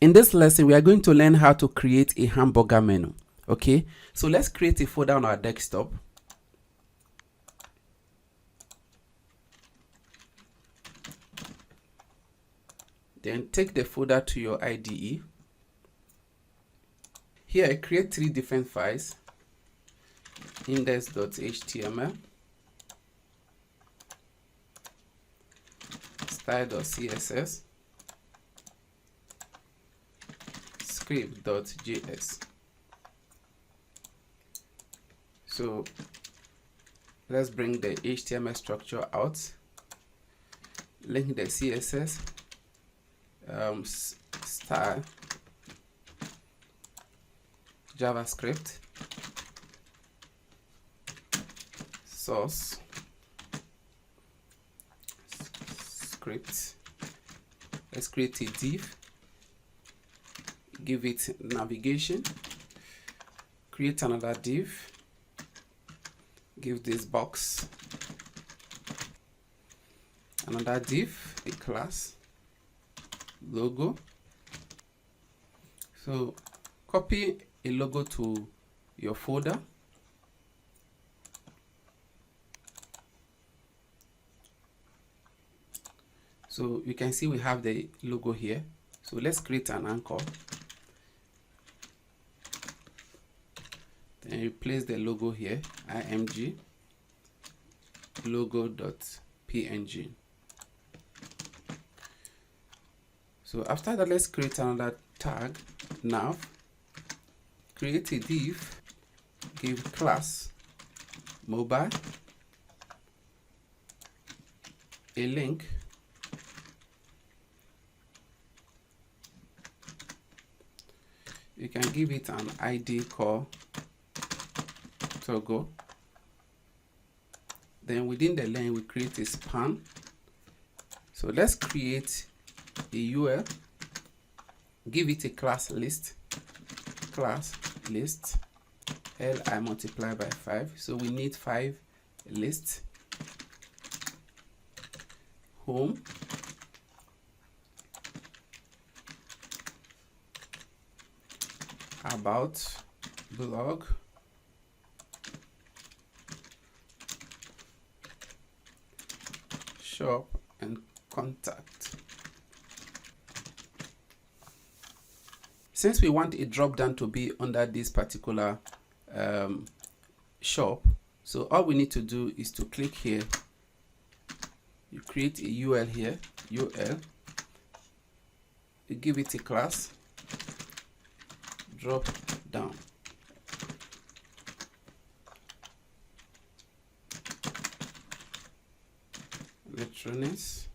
In this lesson, we are going to learn how to create a hamburger menu. Okay, so let's create a folder on our desktop. Then take the folder to your IDE. Here, I create 3 different files: index.html, style.css, script.js. So let's bring the HTML structure out, link the CSS, style, JavaScript, source, script. Let's create a div, give it navigation, create another div, give this box another div, a class, logo. So copy a logo to your folder, so you can see we have the logo here. So let's create an anchor, then replace the logo here, img logo.png. So after that, let's create another tag, nav, create a div, give class mobile, a link, you can give it an ID called toggle. Then within the line we create a span. So let's create a UL, give it a class list, li multiplied by 5. So we need 5 lists. Home, about, blog, shop, and contact. Since we want a drop down to be under this particular shop, so all we need to do is to click here, you create a UL here, UL, you give it a class, drop down. Electronics,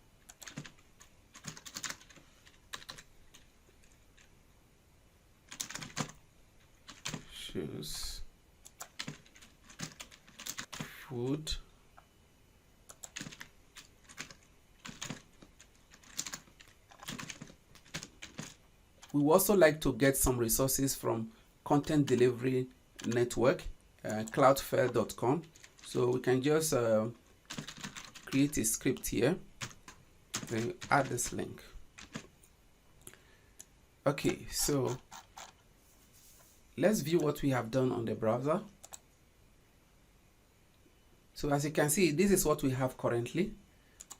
shoes, food, we would also like to get some resources from content delivery network, cloudflare.com. So we can just create a script here, then add this link. Okay, so let's view what we have done on the browser. So as you can see, this is what we have currently.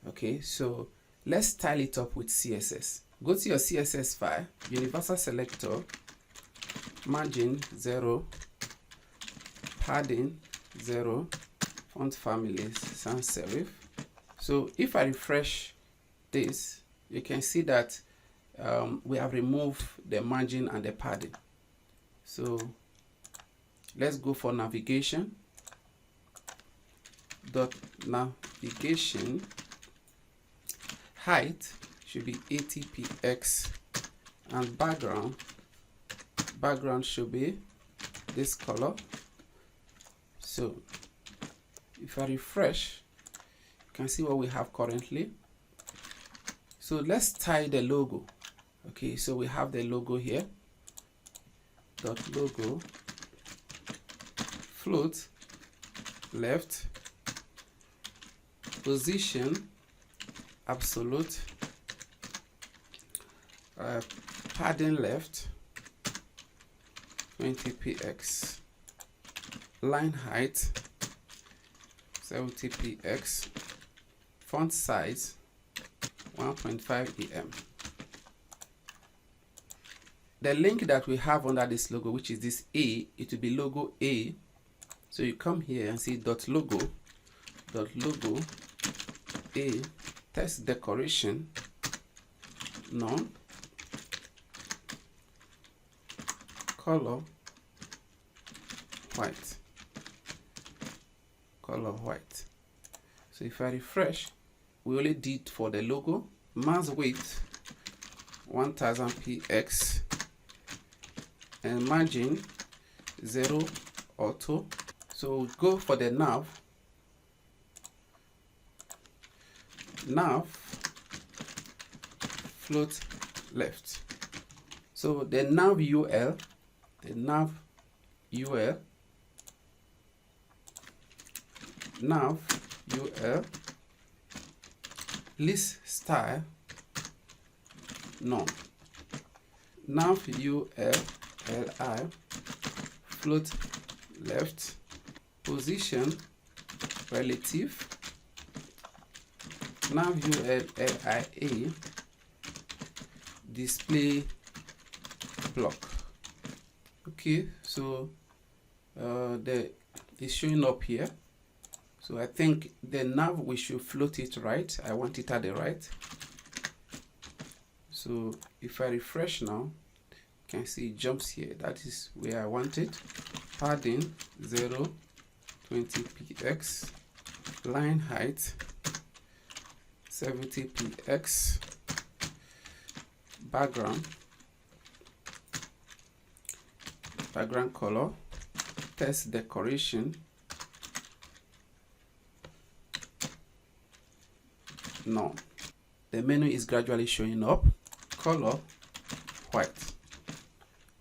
Okay, so let's style it up with CSS. Go to your CSS file, universal selector, margin 0, padding 0, font family sans serif. So if I refresh this, you can see that we have removed the margin and the padding. So let's go for navigation. Navigation height should be 80 px, and background should be this color. So if I refresh, you can see what we have currently. So let's tie the logo. Okay, so we have the logo here, .logo, float, left, position, absolute, padding left 20px, line height 70px, font size 1.5 em. The link that we have under this logo, which is this A, it will be logo A. So you come here and see .logo A, text decoration none, color white, So if I refresh, we only did for the logo, mass width 1000px, and margin 0 auto. So we'll go for the nav float left. So the nav UL list style none, nav ULLI float left, position relative, nav ULLIA display block. Okay, so it's showing up here. So I think the nav, we should float it right. I want it at the right. So if I refresh now, you can see it jumps here. That is where I want it. Padding 0, 20px, line height 70px, background color, text decoration none. The menu is gradually showing up, color white.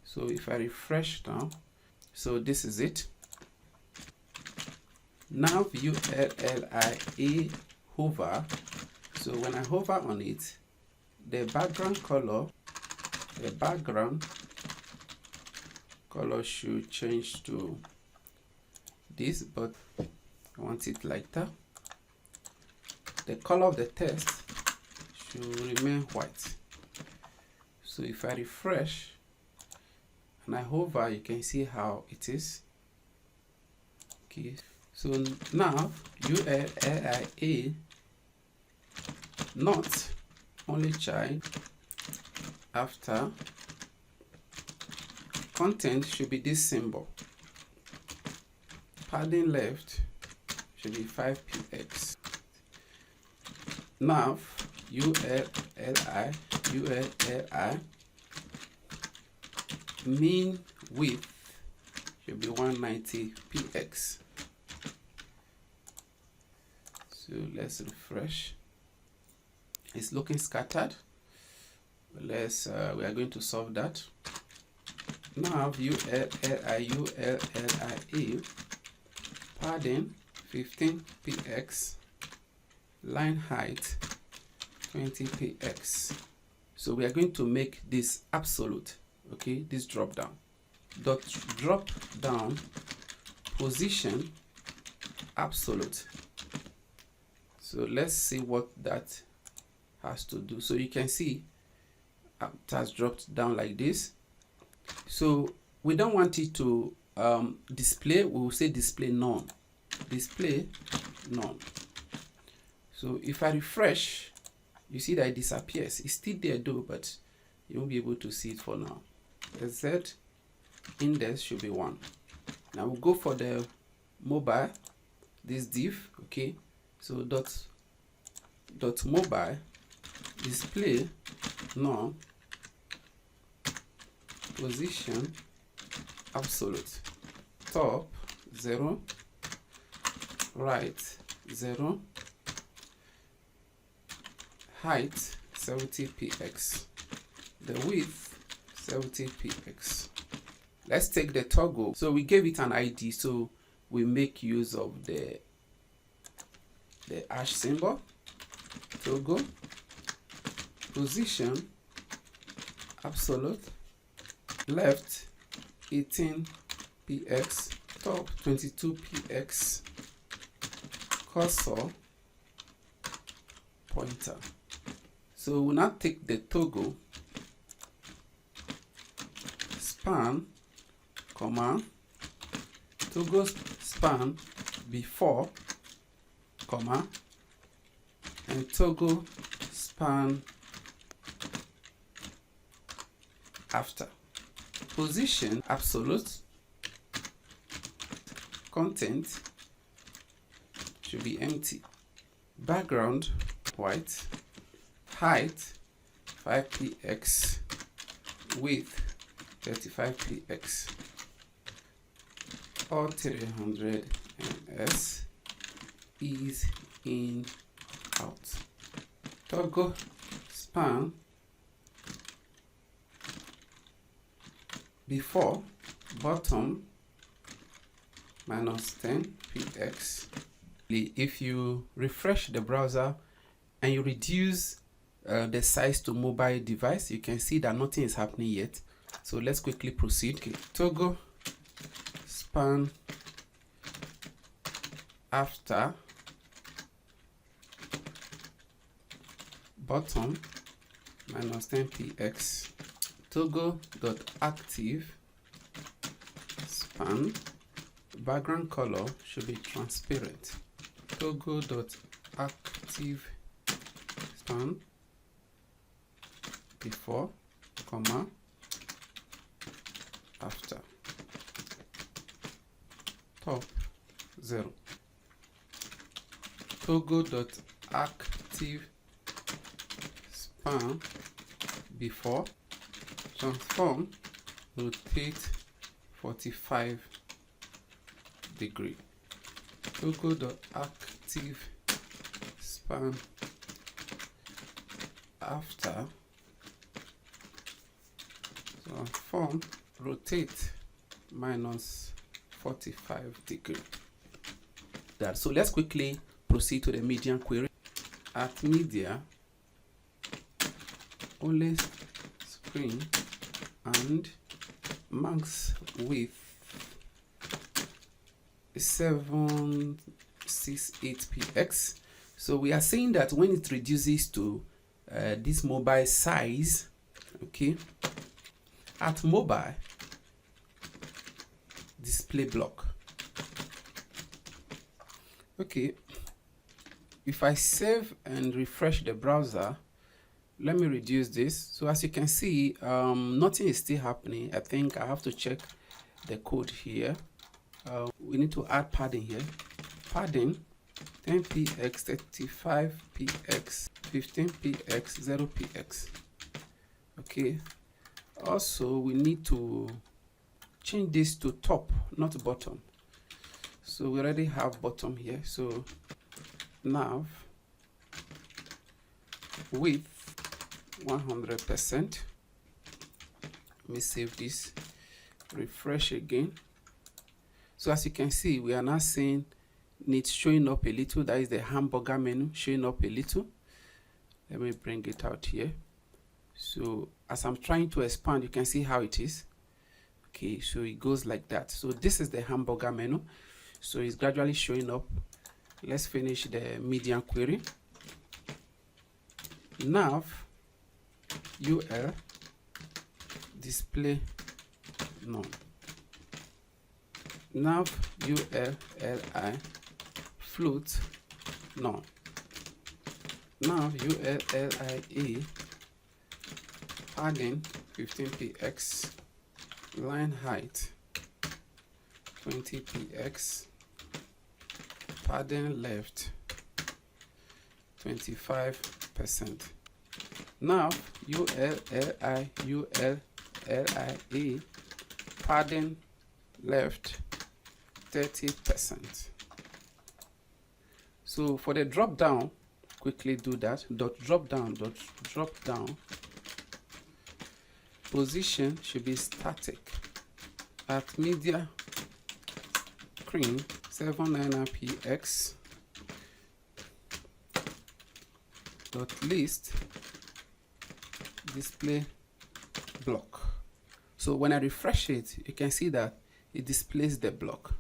So if I refresh now, so this is it. Now ULLIA hover. So when I hover on it, the background color should change to this, but I want it like that. The color of the text should remain white. So if I refresh and I hover, you can see how it is. Okay, so now ULLIA not only child, after content should be this symbol, padding left should be 5px, nav ULLI mean width should be 190px. So let's refresh. It's looking scattered. We are going to solve that. Now ULLIA padding 15px, line height 20px. So we are going to make this absolute. Okay, this drop down. Drop down position absolute. So let's see what that has to do. So you can see it has dropped down like this. So we don't want it to display. We will say display none. Display none. So if I refresh, you see that it disappears. It's still there though, but you won't be able to see it for now. The Z index should be 1. Now we'll go for the mobile, this div. Okay, so dot mobile display none, position absolute, top 0, right 0, height 70px, the width 70px. Let's take the toggle. So we gave it an ID, so we make use of the hash symbol, toggle, position absolute, left 18px, top 22px, cursor, pointer. So we'll now take the toggle, span, comma, toggle span before, comma, and toggle span after. Position absolute, content should be empty, background white, height 5px, width 35px, all 300 ms, ease in out. Toggle span before, bottom minus 10px. If you refresh the browser and you reduce the size to mobile device, you can see that nothing is happening yet. So let's quickly proceed. Okay. Toggle span after, bottom minus 10px, toggle.active span, background color should be transparent, toggle.active span before, comma, after, top 0, toggle.active span before, transform, rotate 45 degree, toggle.active span after, transform, rotate minus 45 degree. So let's quickly proceed to the median query. At media, only screen and max width 768px. So we are saying that when it reduces to this mobile size, okay, at mobile display block, okay, if I save and refresh the browser, let me reduce this. So as you can see, nothing is still happening. I think I have to check the code here. We need to add padding here. Padding 10px, 35px, 15px, 0px. Okay. Also, we need to change this to top, not bottom. So we already have bottom here. So nav width 100%. Let me save this, refresh again. So as you can see, we are now seeing it's showing up a little. That is the hamburger menu showing up a little. Let me bring it out here. So as I'm trying to expand, you can see how it is. Okay, so it goes like that. So this is the hamburger menu. So it's gradually showing up. Let's finish the median query. Nav UL display none. Nav ULLI float none. Nav ULLIE padding 15px, line height 20px, padding left 25%. Now ULLIE padding left 30%. So for the drop down, quickly do that. Drop down. Position should be static. At media screen 799px dot list display block. So when I refresh it, you can see that it displays the block.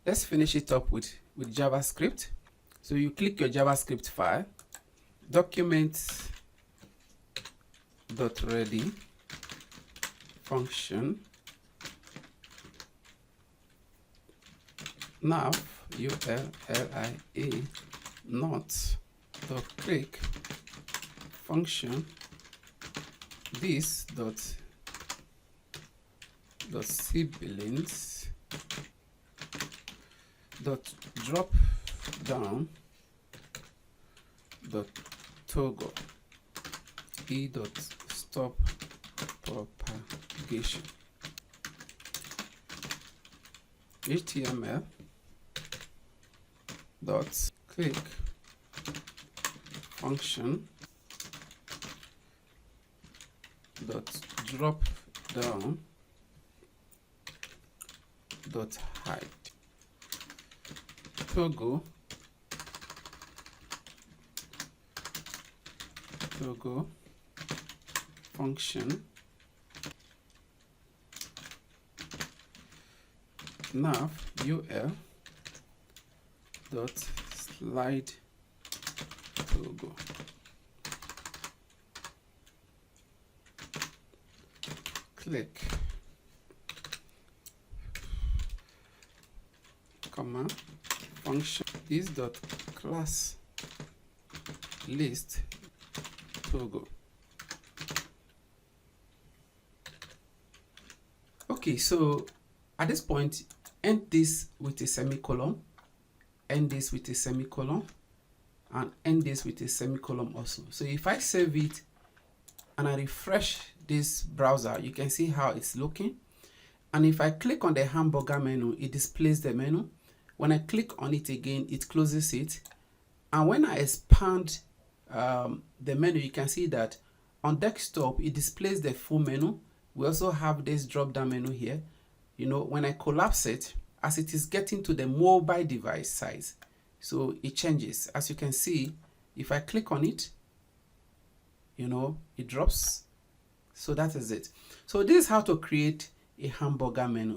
Let's finish it up with JavaScript. So you click your JavaScript file, document.ready function nav ULLIA not dot click function this dot siblings dot drop down dot toggle e dot stop propagation html dot click function dot drop down dot hide toggle function nav ul dot slide toggle click comma function is dot class list toggle. Okay, so at this point, end this with a semicolon, end this with a semicolon, and end this with a semicolon also. So if I save it and I refresh this browser, you can see how it's looking. And if I click on the hamburger menu, it displays the menu. When I click on it again, it closes it. And when I expand the menu, you can see that on desktop, it displays the full menu. We also have this drop down menu here. You know, when I collapse it, as it is getting to the mobile device size, so it changes. As you can see, if I click on it, you know, it drops. So that is it. So this is how to create a hamburger menu.